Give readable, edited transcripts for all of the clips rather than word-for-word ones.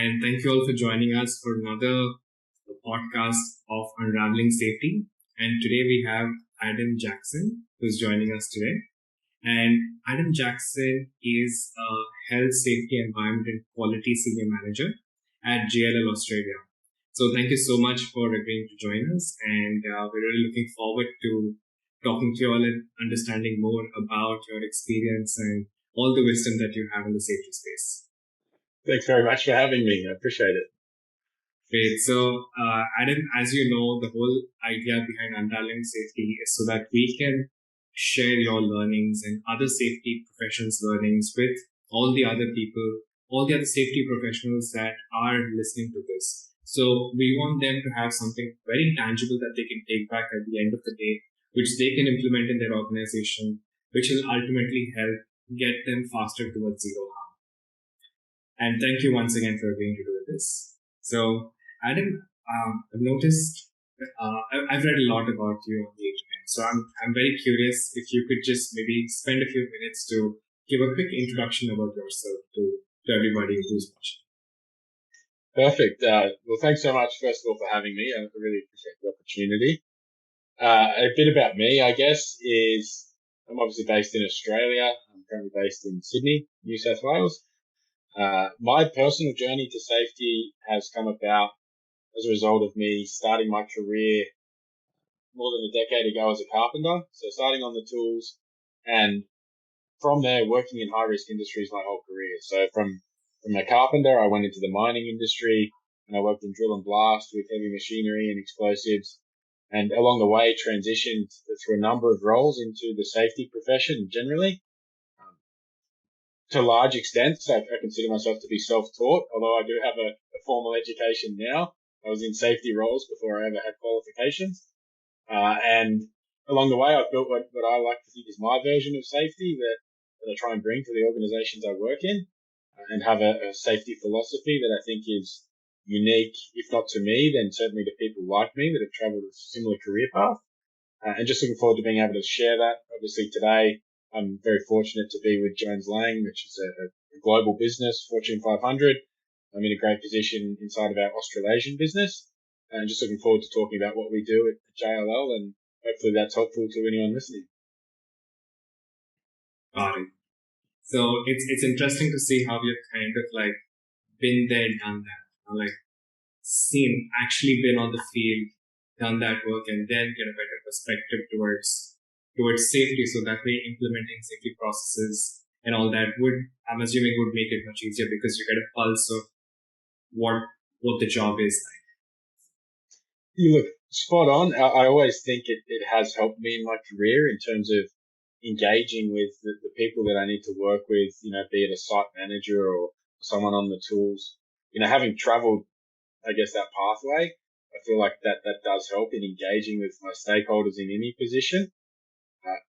and thank you all for joining us for another podcast of Unraveling Safety. And today we have Adam Jackson, who's joining us today. And Adam Jackson is a Health, Safety, Environment and Quality Senior Manager at JLL Australia. So thank you so much for agreeing to join us. And we're really looking forward to talking to you all and understanding more about your experience and all the wisdom that you have in the safety space. Thanks very much for having me. I appreciate it. Great. So, Adam, as you know, the whole idea behind Unraveling Safety is so that we can share your learnings and other safety professionals' learnings with all the other people, all the other safety professionals that are listening to this. So we want them to have something very tangible that they can take back at the end of the day, which they can implement in their organization, which will ultimately help get them faster towards zero harm. And thank you once again for agreeing to do this. So, Adam, I've noticed, I've read a lot about you on the internet. So I'm very curious if you could just maybe spend a few minutes to give a quick introduction about yourself to everybody who's watching. Perfect. Well, thanks so much, first of all, for having me. I really appreciate the opportunity. A bit about me, I guess, is I'm obviously based in Australia. I'm currently based in Sydney, New South Wales. My personal journey to safety has come about as a result of me starting my career more than a decade ago as a carpenter. So starting on the tools and from there working in high risk industries my whole career. So from a carpenter, I went into the mining industry and I worked in drill and blast with heavy machinery and explosives. And along the way transitioned through a number of roles into the safety profession generally. To a large extent, I consider myself to be self-taught, although I do have a formal education now. I was in safety roles before I ever had qualifications. And along the way, I've built what I like to think is my version of safety that I try and bring to the organizations I work in, and have a safety philosophy that I think is unique, if not to me, then certainly to people like me that have traveled a similar career path. And just looking forward to being able to share that. Obviously today, I'm very fortunate to be with Jones Lang, which is a global business, Fortune 500. I'm in a great position inside of our Australasian business, and just looking forward to talking about what we do at JLL, and hopefully that's helpful to anyone listening. Got it. So it's interesting to see how you've kind of like been there, done that, like actually been on the field, done that work, and then get a better perspective towards safety, so that way implementing safety processes and all that I'm assuming would make it much easier because you get a pulse of what the job is like. You look spot on. I always think it has helped me in my career in terms of engaging with the people that I need to work with, be it a site manager or someone on the tools. Having traveled, I guess, that pathway, I feel like that does help in engaging with my stakeholders in any position.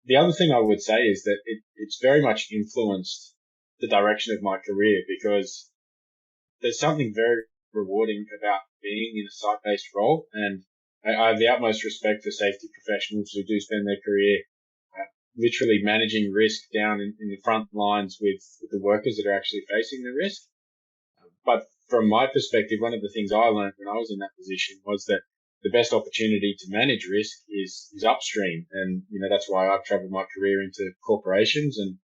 The other thing I would say is that it's very much influenced the direction of my career, because there's something very rewarding about being in a site-based role. And I have the utmost respect for safety professionals who do spend their career literally managing risk down in the front lines with the workers that are actually facing the risk. But from my perspective, one of the things I learned when I was in that position was that the best opportunity to manage risk is upstream. And, that's why I've traveled my career into corporations and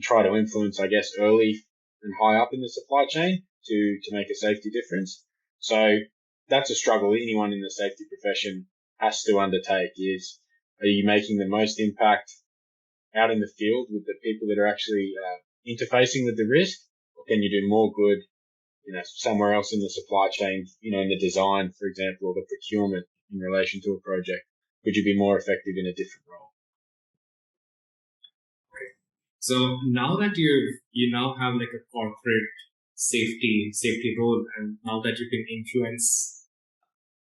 try to influence, I guess, early and high up in the supply chain to make a safety difference. So that's a struggle anyone in the safety profession has to undertake is, are you making the most impact out in the field with the people that are actually interfacing with the risk, or can you do more good somewhere else in the supply chain, in the design, for example, or the procurement in relation to a project? Could you be more effective in a different role? Okay. So now that you now have like a corporate safety role, and now that you can influence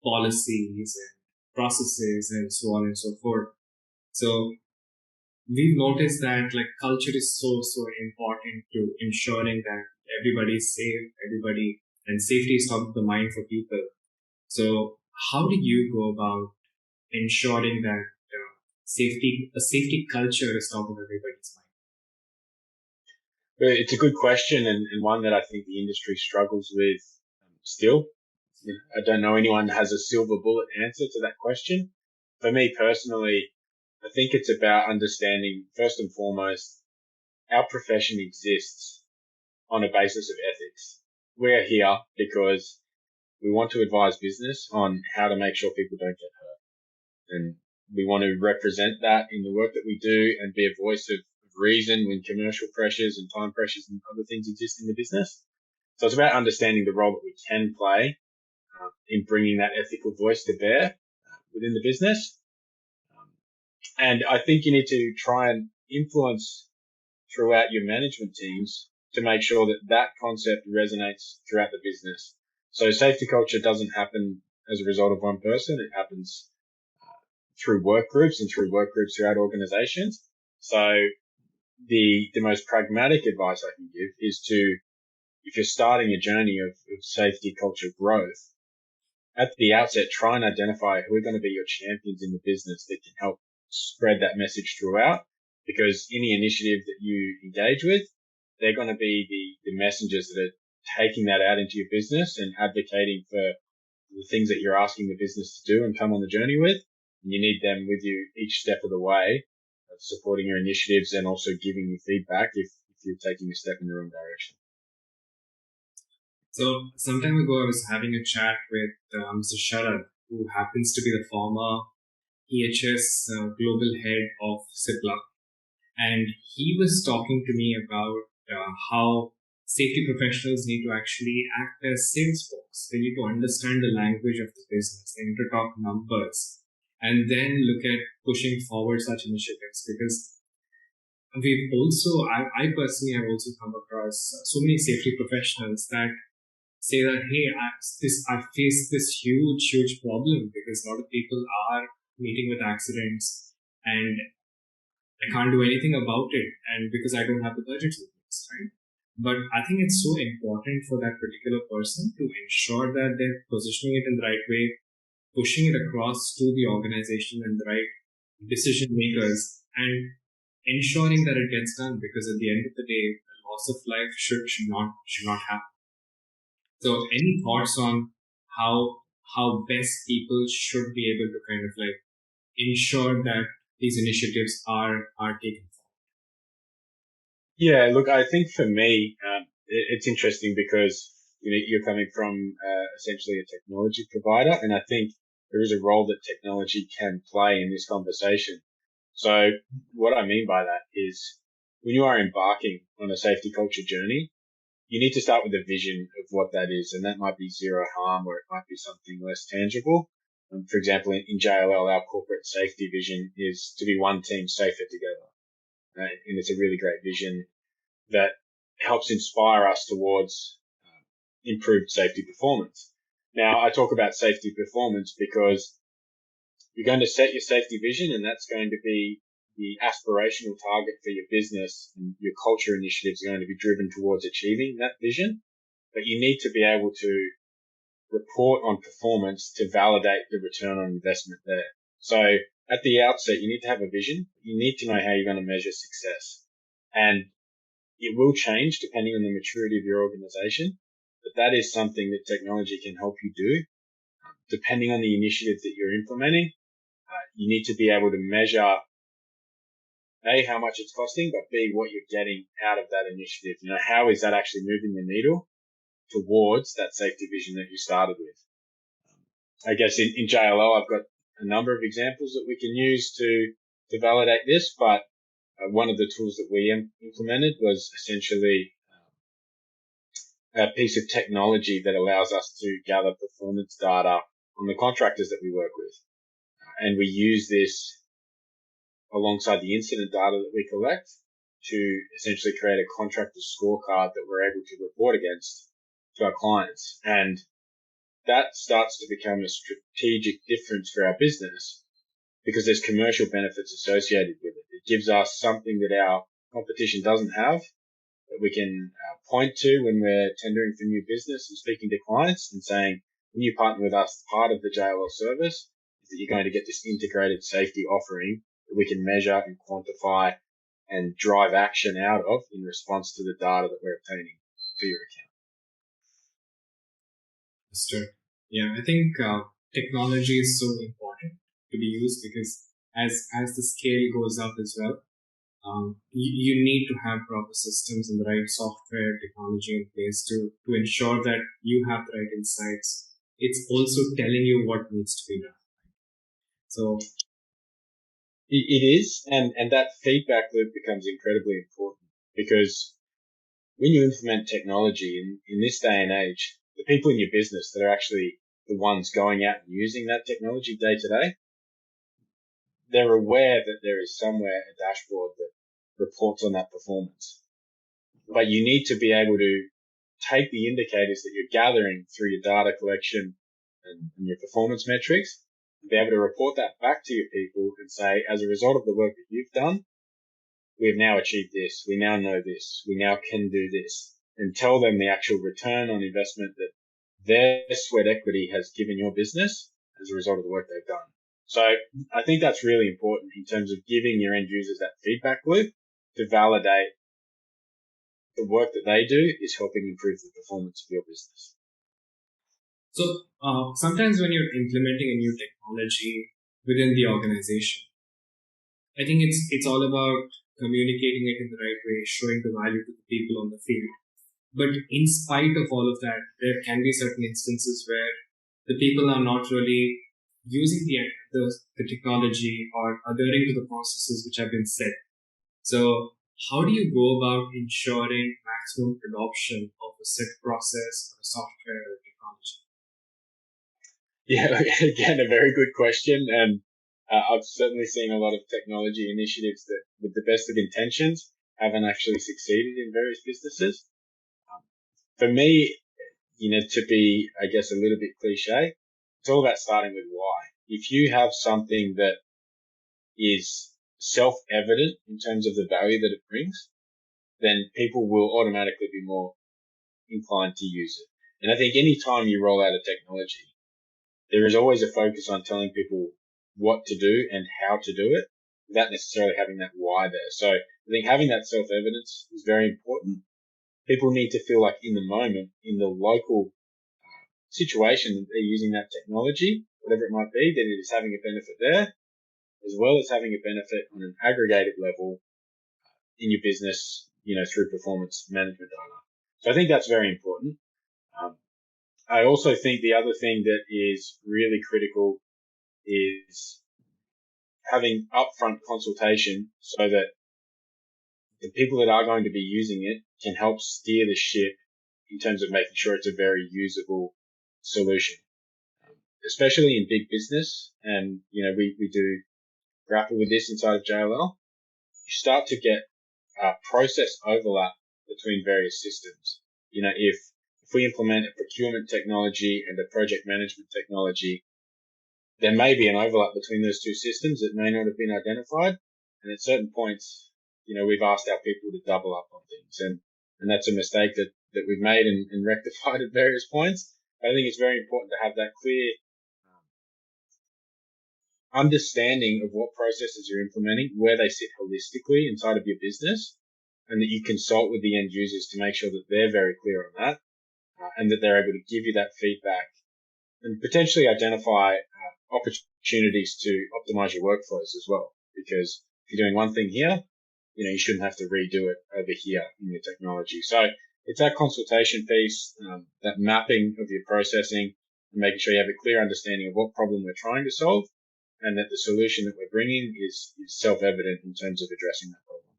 policies and processes and so on and so forth. So we've noticed that like culture is so important to ensuring that everybody is safe, and safety is top of the mind for people. So how do you go about ensuring that a safety culture is top of everybody's mind? It's a good question, and one that I think the industry struggles with still. I don't know anyone that has a silver bullet answer to that question. For me personally, I think it's about understanding, first and foremost, our profession exists on a basis of ethics. We're here because we want to advise business on how to make sure people don't get hurt. And we want to represent that in the work that we do and be a voice of reason when commercial pressures and time pressures and other things exist in the business. So it's about understanding the role that we can play in bringing that ethical voice to bear within the business. And I think you need to try and influence throughout your management teams to make sure that that concept resonates throughout the business. So safety culture doesn't happen as a result of one person. It happens through work groups and through work groups throughout organizations. So the most pragmatic advice I can give is to, if you're starting a journey of safety culture growth, at the outset, try and identify who are going to be your champions in the business that can help spread that message throughout, because any initiative that you engage with, they're going to be the messengers that are taking that out into your business and advocating for the things that you're asking the business to do and come on the journey with. And you need them with you each step of the way, supporting your initiatives and also giving you feedback if you're taking a step in the wrong direction. So some time ago, I was having a chat with Mr. Sharad, who happens to be the former EHS global head of CIPLA. And he was talking to me about how safety professionals need to actually act as sales folks. They need to understand the language of the business. They need to talk numbers and then look at pushing forward such initiatives, because we've also, I personally have also come across so many safety professionals that say that, hey, I faced this huge problem because a lot of people are meeting with accidents and I can't do anything about it, and because I don't have the budget for this, right? But I think it's so important for that particular person to ensure that they're positioning it in the right way, pushing it across to the organization and the right decision makers, and ensuring that it gets done. Because at the end of the day, the loss of life should not happen. So, any thoughts on how best people should be able to kind of like ensure that these initiatives are taken forward? Yeah, look, I think for me, it's interesting because you're coming from essentially a technology provider, and I think there is a role that technology can play in this conversation. So what I mean by that is when you are embarking on a safety culture journey, you need to start with a vision of what that is, and that might be zero harm, or it might be something less tangible. For example, in JLL, our corporate safety vision is to be one team safer together. Right? And it's a really great vision that helps inspire us towards improved safety performance. Now, I talk about safety performance because you're going to set your safety vision, and that's going to be the aspirational target for your business, and your culture initiatives are going to be driven towards achieving that vision. But you need to be able to report on performance to validate the return on investment there. So at the outset, you need to have a vision. You need to know how you're going to measure success. And it will change depending on the maturity of your organization, but that is something that technology can help you do. Depending on the initiative that you're implementing, you need to be able to measure A, how much it's costing, but B, what you're getting out of that initiative. How is that actually moving the needle towards that safety vision that you started with? I guess in JLO, I've got a number of examples that we can use to validate this, but one of the tools that we implemented was essentially a piece of technology that allows us to gather performance data on the contractors that we work with. And we use this alongside the incident data that we collect to essentially create a contractor scorecard that we're able to report against to our clients. And that starts to become a strategic difference for our business because there's commercial benefits associated with it. It gives us something that our competition doesn't have, that we can point to when we're tendering for new business and speaking to clients and saying, when you partner with us, part of the JLL service is that you're going to get this integrated safety offering that we can measure and quantify and drive action out of in response to the data that we're obtaining for your account. Understood. Yeah, I think technology is so important to be used because as the scale goes up as well, you need to have proper systems and the right software technology in place to ensure that you have the right insights. It's also telling you what needs to be done. So It is, and that feedback loop becomes incredibly important because when you implement technology in this day and age, the people in your business that are actually the ones going out and using that technology day to day, they're aware that there is somewhere a dashboard that reports on that performance. But you need to be able to take the indicators that you're gathering through your data collection and your performance metrics, and be able to report that back to your people and say, as a result of the work that you've done, we have now achieved this. We now know this. We now can do this, and tell them the actual return on investment that their sweat equity has given your business as a result of the work they've done. So I think that's really important in terms of giving your end users that feedback loop to validate the work that they do is helping improve the performance of your business. So sometimes when you're implementing a new technology within the organization, I think it's all about communicating it in the right way, showing the value to the people on the field. But in spite of all of that, there can be certain instances where the people are not really using the technology or adhering to the processes which have been set. So how do you go about ensuring maximum adoption of a set process or software or technology? Yeah, again, a very good question. And I've certainly seen a lot of technology initiatives that, with the best of intentions, haven't actually succeeded in various businesses. For me, to be, I guess, a little bit cliche, it's all about starting with why. If you have something that is self-evident in terms of the value that it brings, then people will automatically be more inclined to use it. And I think any time you roll out a technology, there is always a focus on telling people what to do and how to do it without necessarily having that why there. So I think having that self-evidence is very important. People need to feel like in the moment, in the local situation that they're using that technology, whatever it might be, that it is having a benefit there, as well as having a benefit on an aggregated level in your business, through performance management data. So I think that's very important. Um, I also think the other thing that is really critical is having upfront consultation so that the people that are going to be using it can help steer the ship in terms of making sure it's a very usable solution, especially in big business. And, we do grapple with this inside of JLL. You start to get process overlap between various systems. If we implement a procurement technology and a project management technology, there may be an overlap between those two systems that may not have been identified. And at certain points, we've asked our people to double up on things. And that's a mistake that we've made and rectified at various points. I think it's very important to have that clear understanding of what processes you're implementing, where they sit holistically inside of your business, and that you consult with the end users to make sure that they're very clear on that, and that they're able to give you that feedback and potentially identify opportunities to optimize your workflows as well. Because if you're doing one thing here, you shouldn't have to redo it over here in your technology. So it's that consultation piece, that mapping of your processing, and making sure you have a clear understanding of what problem we're trying to solve, and that the solution that we're bringing is self-evident in terms of addressing that problem.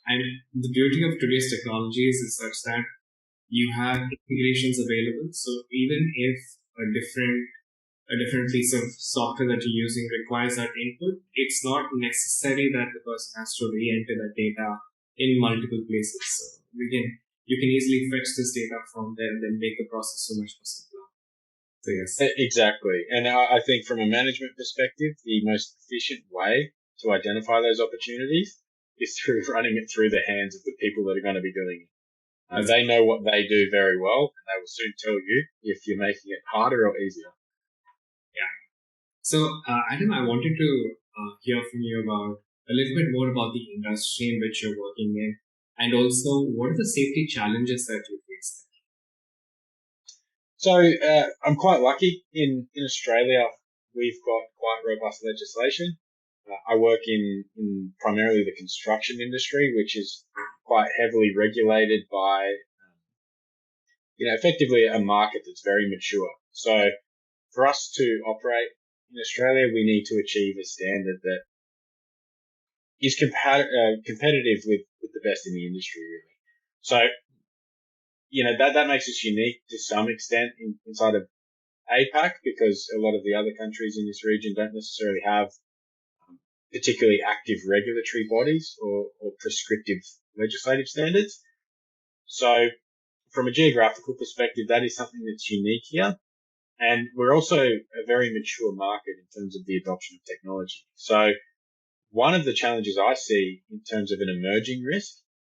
And the beauty of today's technologies is such that you have integrations available. So even if a different piece of software that you're using requires that input, it's not necessary that the person has to re-enter that data in multiple places. So you can easily fetch this data from there and then make the process so much more simpler. So yes. Exactly. And I think from a management perspective, the most efficient way to identify those opportunities is through running it through the hands of the people that are going to be doing it. They know what they do very well, and they will soon tell you if you're making it harder or easier. Yeah. So, Adam, I wanted to hear from you about a little bit more about the industry in which you're working in, and also what are the safety challenges that you face? So I'm quite lucky in Australia. We've got quite robust legislation. I work in primarily the construction industry, which is quite heavily regulated by, effectively a market that's very mature. So for us to operate in Australia, we need to achieve a standard that is competitive with the best in the industry, really. So, that makes us unique to some extent inside of APAC, because a lot of the other countries in this region don't necessarily have particularly active regulatory bodies or prescriptive legislative standards. So from a geographical perspective, that is something that's unique here. And we're also a very mature market in terms of the adoption of technology. So one of the challenges I see in terms of an emerging risk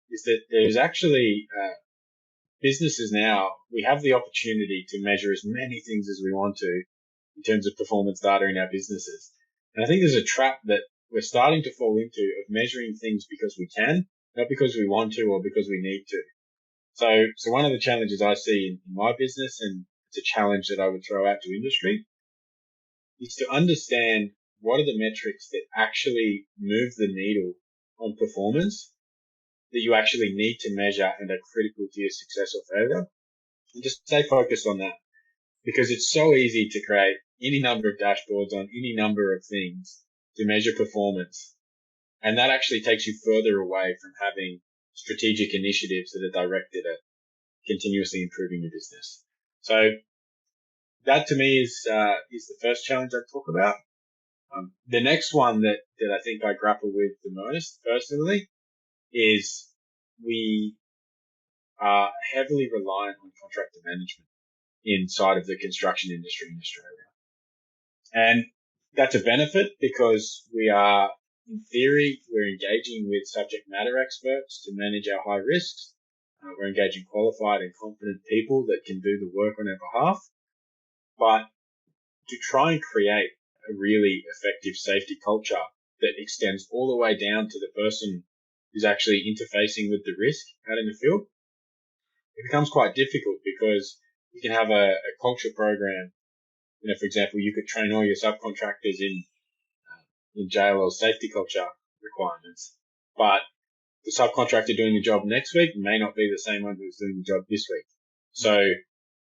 is that there's actually businesses now, we have the opportunity to measure as many things as we want to in terms of performance data in our businesses. And I think there's a trap that we're starting to fall into of measuring things because we can, not because we want to or because we need to. So one of the challenges I see in my business, and it's a challenge that I would throw out to industry, is to understand what are the metrics that actually move the needle on performance that you actually need to measure and are critical to your success or failure, and just stay focused on that, because it's so easy to create any number of dashboards on any number of things to measure performance. And that actually takes you further away from having strategic initiatives that are directed at continuously improving your business. So that to me is the first challenge I talk about. The next one that I think I grapple with the most personally is we are heavily reliant on contractor management inside of the construction industry in Australia. And that's a benefit because we are, in theory, we're engaging with subject matter experts to manage our high risks. We're engaging qualified and competent people that can do the work on our behalf. But to try and create a really effective safety culture that extends all the way down to the person who's actually interfacing with the risk out in the field, it becomes quite difficult because you can have a culture program. For example, you could train all your subcontractors in JLL safety culture requirements, but the subcontractor doing the job next week may not be the same one who's doing the job this week. So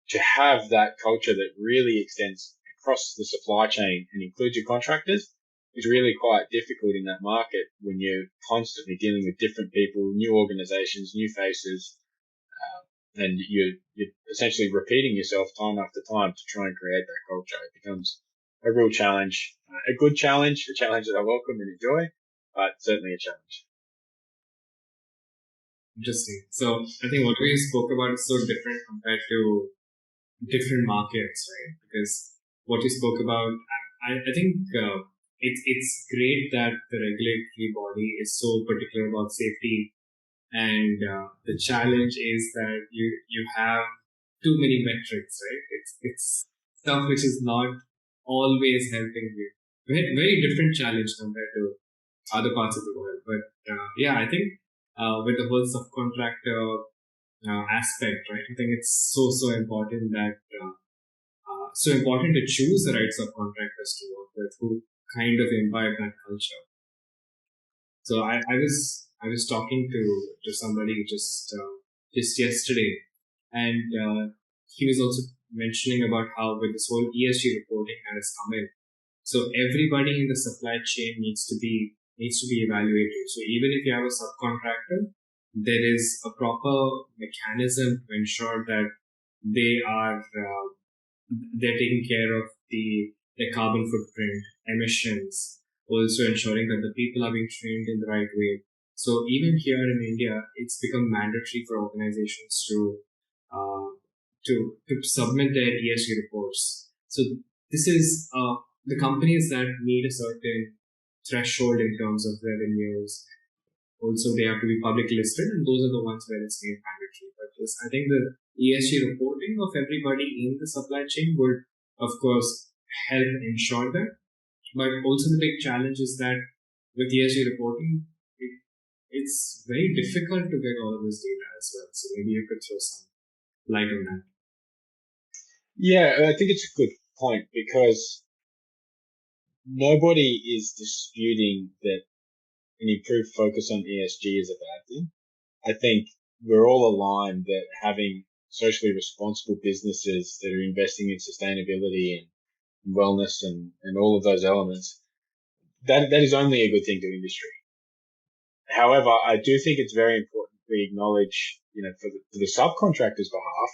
to have that culture that really extends across the supply chain and includes your contractors is really quite difficult in that market when you're constantly dealing with different people, new organizations, new faces, and you're essentially repeating yourself time after time to try and create that culture. It becomes a real challenge, a good challenge, a challenge that I welcome and enjoy, but certainly a challenge. Interesting. So I think what we spoke about is so different compared to different markets, right? Because what you spoke about, I think it's great that the regulatory body is so particular about safety, and the challenge is that you have too many metrics, right? It's stuff which is not always helping you. Very different challenge compared to other parts of the world. But yeah, I think with the whole subcontractor aspect, right? I think it's so important that so important to choose the right subcontractors to work with who kind of imbibe that culture. So I was talking to somebody just yesterday, and he was also mentioning about how with this whole ESG reporting that has come in, so everybody in the supply chain needs to be evaluated. So even if you have a subcontractor, there is a proper mechanism to ensure that they are they're taking care of their carbon footprint, emissions, also ensuring that the people are being trained in the right way. So even here in India, it's become mandatory for organizations uh, to submit their ESG reports. So this is the companies that need a certain threshold in terms of revenues. Also, they have to be publicly listed, and those are the ones where it's made mandatory. But yes, I think the ESG reporting of everybody in the supply chain would, of course, help ensure that. But also, the big challenge is that with ESG reporting, it's very difficult to get all of this data as well. So maybe you could throw some light on that. Yeah, I think it's a good point because nobody is disputing that an improved focus on ESG is a bad thing. I think we're all aligned that having socially responsible businesses that are investing in sustainability and wellness and all of those elements, that is only a good thing to industry. However, I do think it's very important we acknowledge, for the subcontractors' behalf,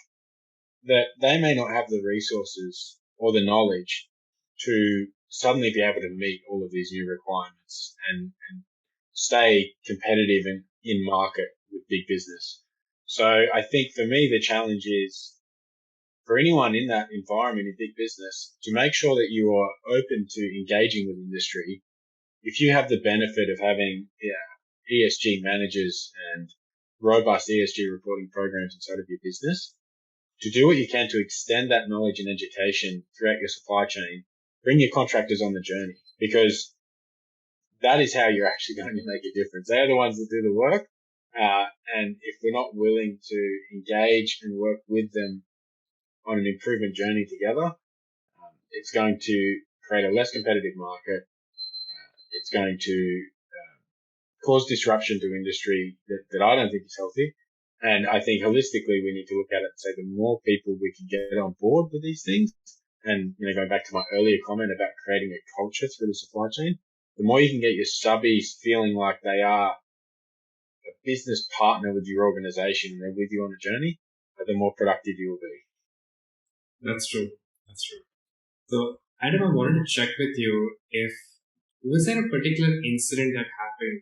that they may not have the resources or the knowledge to suddenly be able to meet all of these new requirements and stay competitive in market with big business. So I think for me, the challenge is for anyone in that environment in big business to make sure that you are open to engaging with industry. If you have the benefit of having ESG managers and robust ESG reporting programs inside of your business, to do what you can to extend that knowledge and education throughout your supply chain, bring your contractors on the journey, because that is how you're actually going to make a difference. They're the ones that do the work. And if we're not willing to engage and work with them on an improvement journey together, it's going to create a less competitive market. It's going to cause disruption to industry that I don't think is healthy. And I think holistically, we need to look at it and say the more people we can get on board with these things, and going back to my earlier comment about creating a culture through the supply chain, the more you can get your subbies feeling like they are a business partner with your organization and they're with you on the journey, the more productive you will be. That's true. That's true. So, Adam, I wanted to check with you if was there a particular incident that happened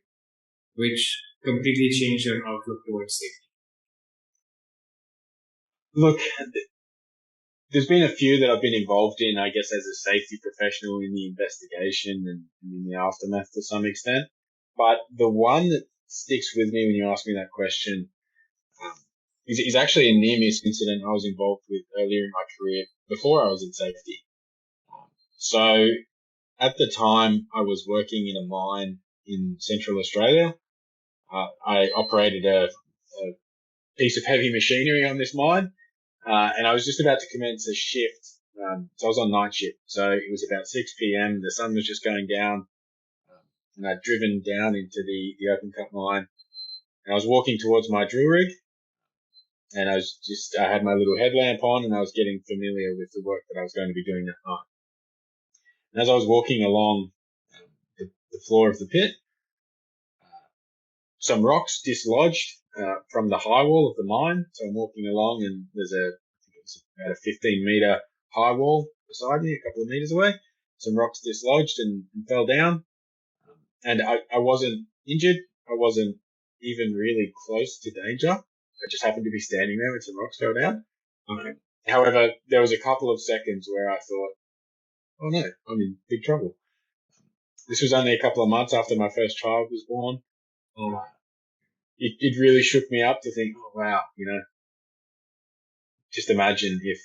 which completely changed your outlook towards safety? Look, there's been a few that I've been involved in, I guess, as a safety professional in the investigation and in the aftermath to some extent. But the one that sticks with me when you ask me that question um, is actually a near miss incident I was involved with earlier in my career before I was in safety. So at the time, I was working in a mine in Central Australia. I operated a piece of heavy machinery on this mine, and I was just about to commence a shift. So I was on night shift. So it was about 6 p.m. The sun was just going down, and I'd driven down into the open cut mine. And I was walking towards my drill rig, and I had my little headlamp on, and I was getting familiar with the work that I was going to be doing that night. And as I was walking along the floor of the pit, some rocks dislodged from the high wall of the mine. So I'm walking along, and there's about a 15-meter high wall beside me, a couple of meters away. Some rocks dislodged and fell down. And I wasn't injured. I wasn't even really close to danger. I just happened to be standing there when some rocks fell down. However, there was a couple of seconds where I thought, oh no, I'm in big trouble. This was only a couple of months after my first child was born. It really shook me up to think, oh wow, just imagine if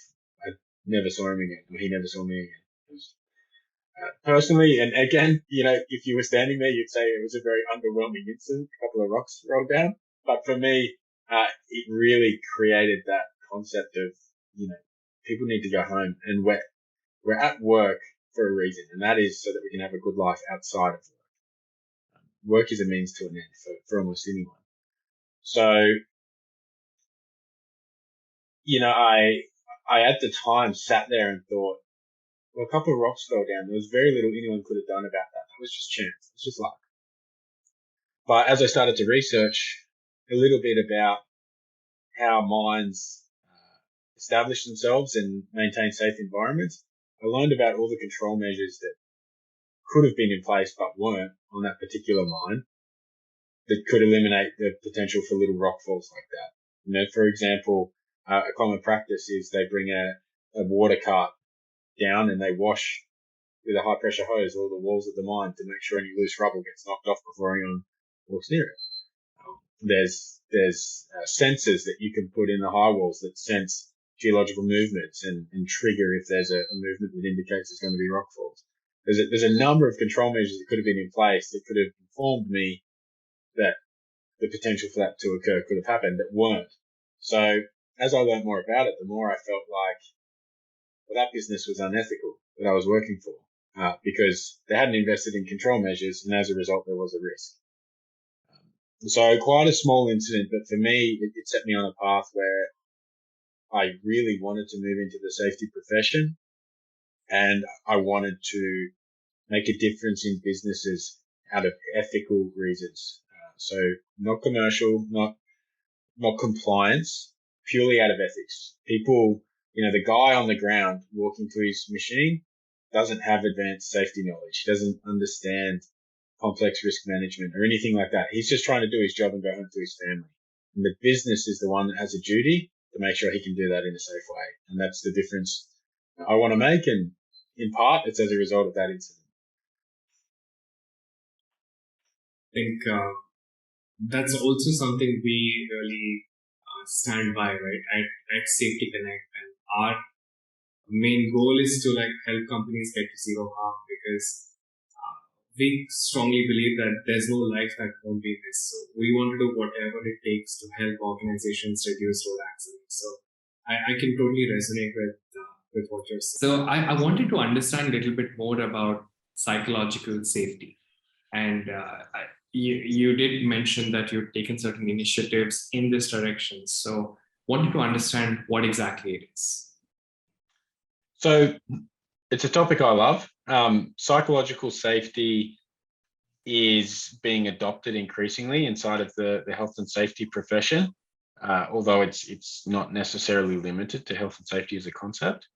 I never saw him again, or he never saw me again. It was, personally, and again, if you were standing there, you'd say it was a very underwhelming incident. A couple of rocks rolled down, but for me, it really created that concept of, people need to go home, and we're at work for a reason, and that is so that we can have a good life outside of work. Work is a means to an end for almost anyone. So, I at the time sat there and thought, well, a couple of rocks fell down. There was very little anyone could have done about that. That was just chance. It was just luck. But as I started to research a little bit about how mines establish themselves and maintain safe environments, I learned about all the control measures that could have been in place but weren't on that particular mine that could eliminate the potential for little rock falls like that. For example, a common practice is they bring a water cart down and they wash with a high pressure hose all the walls of the mine to make sure any loose rubble gets knocked off before anyone walks near it. There's sensors that you can put in the high walls that sense geological movements and trigger if there's a movement that indicates there's going to be rock falls. There's a number of control measures that could have been in place that could have informed me that the potential for that to occur could have happened that weren't. So as I learned more about it, the more I felt like well, that business was unethical that I was working for because they hadn't invested in control measures, and as a result, there was a risk. So quite a small incident, but for me, it set me on a path where I really wanted to move into the safety profession, and I wanted to make a difference in businesses out of ethical reasons. So not commercial, not compliance, purely out of ethics. People, the guy on the ground walking to his machine doesn't have advanced safety knowledge. He doesn't understand complex risk management or anything like that. He's just trying to do his job and go home to his family. And the business is the one that has a duty to make sure he can do that in a safe way. And that's the difference I want to make. And in part, it's as a result of that incident. I think that's also something we really stand by, right? At SafetyConnect, and our main goal is to help companies get to zero harm, because we strongly believe that there's no life that won't be missed. So we want to do whatever it takes to help organizations reduce road accidents. So I can totally resonate with what you're saying. So I wanted to understand a little bit more about psychological safety. And you did mention that you've taken certain initiatives in this direction. So wanted to understand what exactly it is. So it's a topic I love. Psychological safety is being adopted increasingly inside of the health and safety profession, although it's not necessarily limited to health and safety as a concept.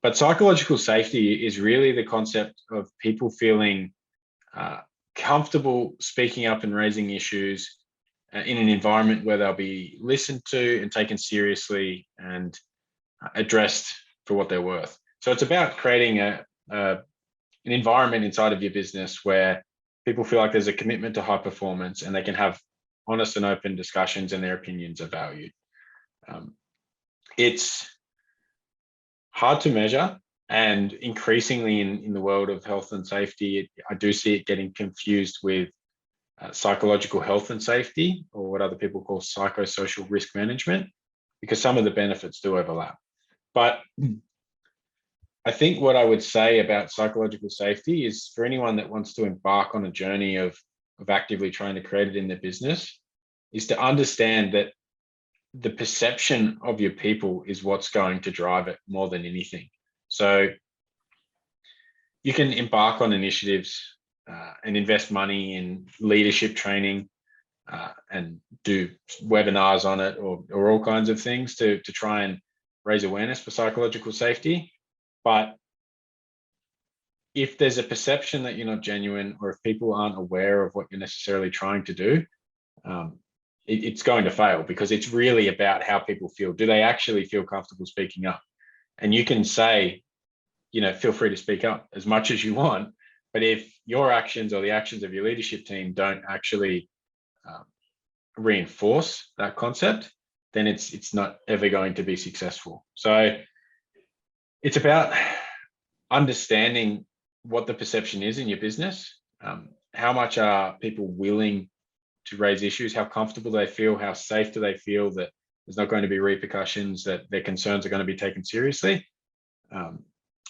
But psychological safety is really the concept of people feeling comfortable speaking up and raising issues in an environment where they'll be listened to and taken seriously and addressed for what they're worth. So it's about creating an environment inside of your business where people feel like there's a commitment to high performance and they can have honest and open discussions and their opinions are valued. It's hard to measure, and increasingly in the world of health and safety, I do see it getting confused with psychological health and safety, or what other people call psychosocial risk management, because some of the benefits do overlap. But I think what I would say about psychological safety is, for anyone that wants to embark on a journey of actively trying to create it in their business, is to understand that the perception of your people is what's going to drive it more than anything. So you can embark on initiatives and invest money in leadership training and do webinars on it, or all kinds of things to try and raise awareness for psychological safety. But if there's a perception that you're not genuine, or if people aren't aware of what you're necessarily trying to do, it's going to fail, because it's really about how people feel. Do they actually feel comfortable speaking up? And you can say, feel free to speak up as much as you want, but if your actions or the actions of your leadership team don't actually reinforce that concept, then it's not ever going to be successful. So it's about understanding what the perception is in your business. How much are people willing to raise issues? How comfortable they feel? How safe do they feel that there's not going to be repercussions, that their concerns are going to be taken seriously?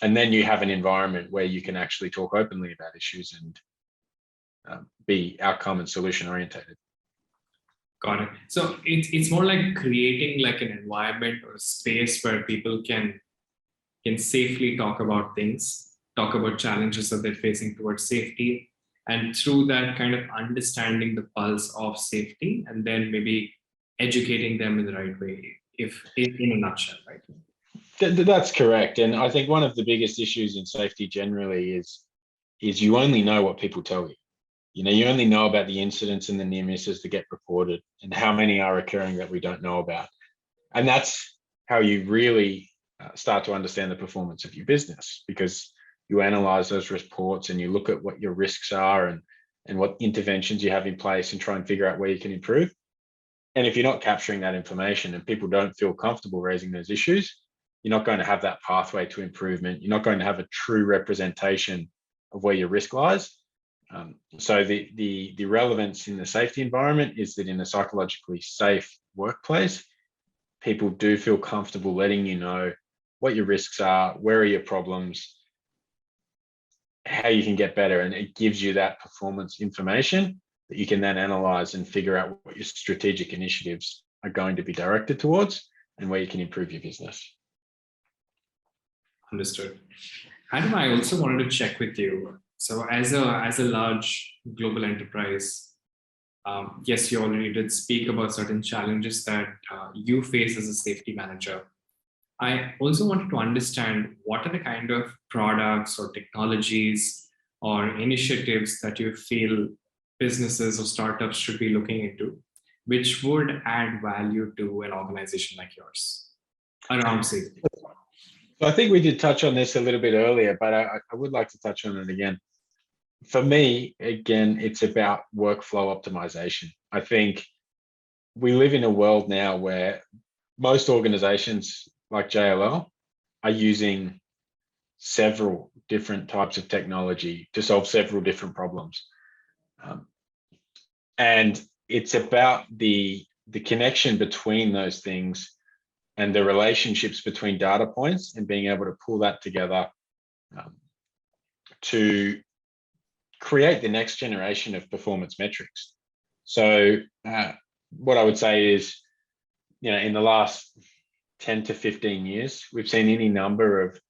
And then you have an environment where you can actually talk openly about issues and be outcome and solution orientated. Got it. So it's more like creating an environment or a space where people can safely talk about things, talk about challenges that they're facing towards safety, and through that kind of understanding the pulse of safety, and then maybe educating them in the right way, if in a nutshell, right? That's correct. And I think one of the biggest issues in safety generally is you only know what people tell you. You only know about the incidents and the near misses that get reported, and how many are occurring that we don't know about. And that's how you really start to understand the performance of your business, because you analyze those reports and you look at what your risks are and what interventions you have in place, and try and figure out where you can improve. And if you're not capturing that information and people don't feel comfortable raising those issues, you're not going to have that pathway to improvement. You're not going to have a true representation of where your risk lies. So the relevance in the safety environment is that in a psychologically safe workplace, people do feel comfortable letting you know what your risks are, where are your problems, how you can get better, and it gives you that performance information that you can then analyze and figure out what your strategic initiatives are going to be directed towards and where you can improve your business. Understood. Adam, I also wanted to check with you. So as a large global enterprise, yes, you already did speak about certain challenges that you face as a safety manager. I also wanted to understand what are the kind of products or technologies or initiatives that you feel businesses or startups should be looking into, which would add value to an organization like yours around safety. So I think we did touch on this a little bit earlier, but I would like to touch on it again. For me, again, it's about workflow optimization. I think we live in a world now where most organizations like JLL are using several different types of technology to solve several different problems. And it's about the connection between those things and the relationships between data points and being able to pull that together to create the next generation of performance metrics. So what I would say is, in the last 10 to 15 years, we've seen any number of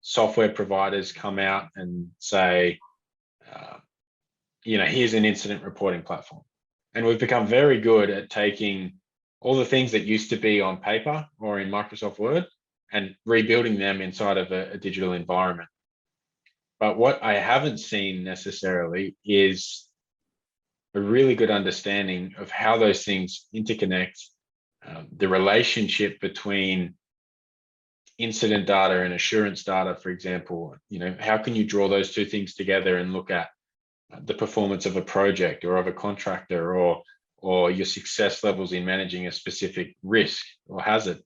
software providers come out and say, here's an incident reporting platform. And we've become very good at taking all the things that used to be on paper or in Microsoft Word and rebuilding them inside of a digital environment. But what I haven't seen necessarily is a really good understanding of how those things interconnect, the relationship between incident data and assurance data, for example. How can you draw those two things together and look at the performance of a project or of a contractor or your success levels in managing a specific risk or hazard.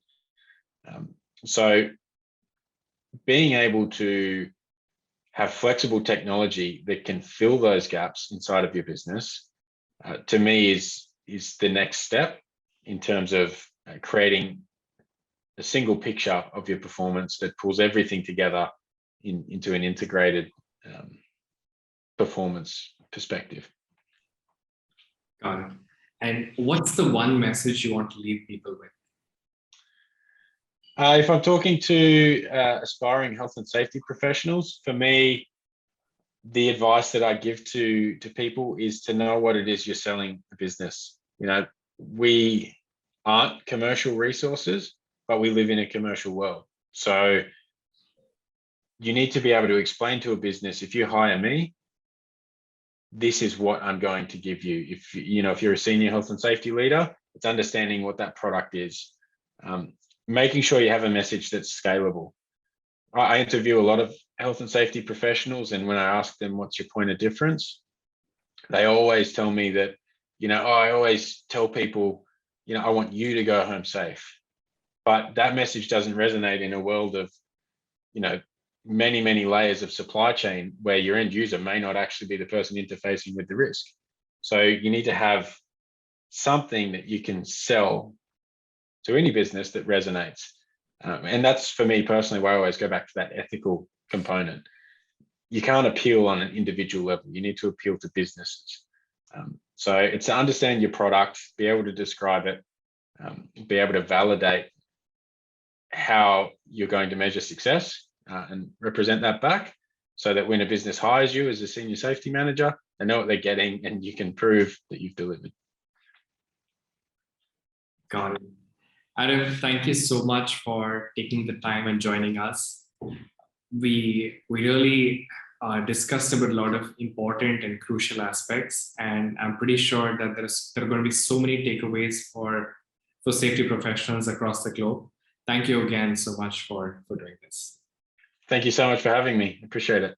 So being able to have flexible technology that can fill those gaps inside of your business, to me is the next step in terms of creating a single picture of your performance that pulls everything together into an integrated performance perspective. Got it. And what's the one message you want to leave people with? If I'm talking to aspiring health and safety professionals, for me, the advice that I give to people is to know what it is you're selling a business. We aren't commercial resources, but we live in a commercial world. So you need to be able to explain to a business, if you hire me, this is what I'm going to give you. If you're a senior health and safety leader, it's understanding what that product is. Making sure you have a message that's scalable. I interview a lot of health and safety professionals, and when I ask them what's your point of difference, they always tell me that, I always tell people, I want you to go home safe. But that message doesn't resonate in a world of, many, many layers of supply chain where your end user may not actually be the person interfacing with the risk. So you need to have something that you can sell to any business that resonates. And that's, for me personally, why I always go back to that ethical component. You can't appeal on an individual level. You need to appeal to businesses. So it's to understand your product, be able to describe it, be able to validate how you're going to measure success and represent that back, so that when a business hires you as a senior safety manager, they know what they're getting and you can prove that you've delivered. Got it. Adam, thank you so much for taking the time and joining us. We really discussed about a lot of important and crucial aspects, and I'm pretty sure that there are going to be so many takeaways for safety professionals across the globe. Thank you again so much for doing this. Thank you so much for having me. Appreciate it.